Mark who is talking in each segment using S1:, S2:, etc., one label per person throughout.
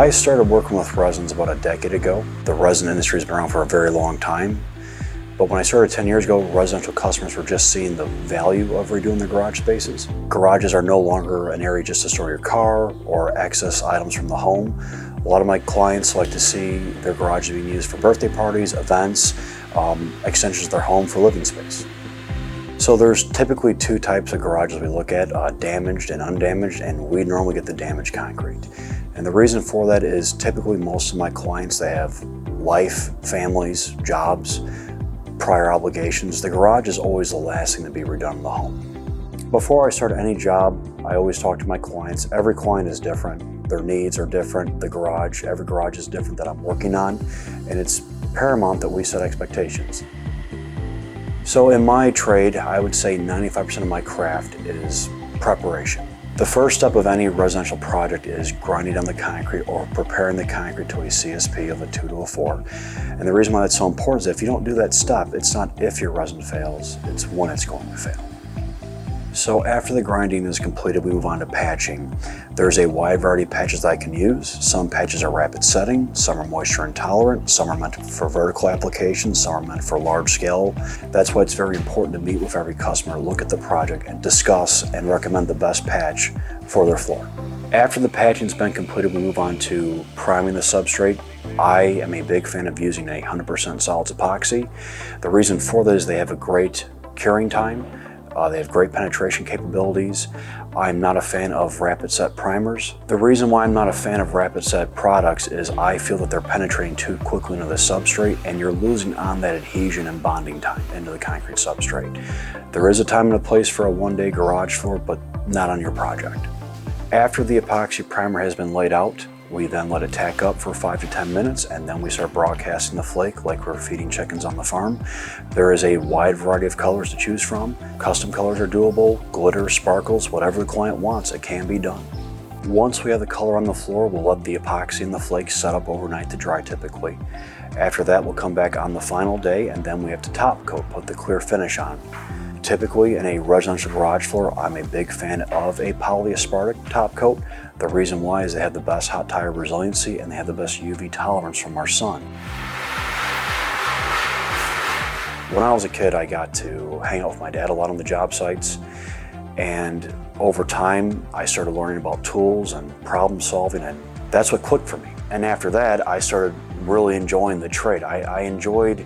S1: I started working with resins about a decade ago. The resin industry has been around for a very long time. But when I started 10 years ago, residential customers were just seeing the value of redoing their garage spaces. Garages are no longer an area just to store your car or access items from the home. A lot of my clients like to see their garages being used for birthday parties, events, extensions of their home for living space. So there's typically two types of garages we look at, damaged and undamaged, and we normally get the damaged concrete. And the reason for that is typically most of my clients, they have life, families, jobs, prior obligations. The garage is always the last thing to be redone in the home. Before I start any job, I always talk to my clients. Every client is different. Their needs are different. Every garage is different that I'm working on, and it's paramount that we set expectations. So in my trade, I would say 95% of my craft is preparation. The first step of any residential project is grinding down the concrete or preparing the concrete to a CSP of a 2 to a 4. And the reason why that's so important is if you don't do that step, it's not if your resin fails, it's when it's going to fail. So after the grinding is completed, we move on to patching. There's a wide variety of patches that I can use. Some patches are rapid setting, some are moisture intolerant, some are meant for vertical applications, some are meant for large scale. That's why it's very important to meet with every customer, look at the project and discuss and recommend the best patch for their floor. After the patching's been completed, we move on to priming the substrate. I am a big fan of using 100% solids epoxy. The reason for that is they have a great curing time. They have great penetration capabilities. I'm not a fan of rapid set primers. The reason why I'm not a fan of rapid set products is I feel that they're penetrating too quickly into the substrate and you're losing on that adhesion and bonding time into the concrete substrate. There is a time and a place for a one-day garage floor, but not on your project. After the epoxy primer has been laid out, we then let it tack up for 5 to 10 minutes and then we start broadcasting the flake like we're feeding chickens on the farm. There is a wide variety of colors to choose from. Custom colors are doable, glitter, sparkles, whatever the client wants, it can be done. Once we have the color on the floor, we'll let the epoxy and the flake set up overnight to dry typically. After that, we'll come back on the final day and then we have to top coat, put the clear finish on. Typically in a residential garage floor, I'm a big fan of a polyaspartic top coat. The reason why is they have the best hot tire resiliency and they have the best UV tolerance from our sun. When I was a kid, I got to hang out with my dad a lot on the job sites. And over time, I started learning about tools and problem solving, and that's what clicked for me. And after that, I started really enjoying the trade. I enjoyed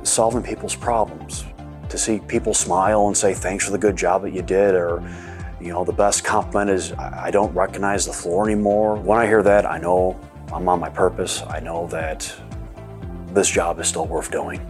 S1: solving people's problems. To see people smile and say thanks for the good job that you did, or the best compliment is I don't recognize the floor anymore. When I hear that, I know I'm on my purpose. I know that this job is still worth doing.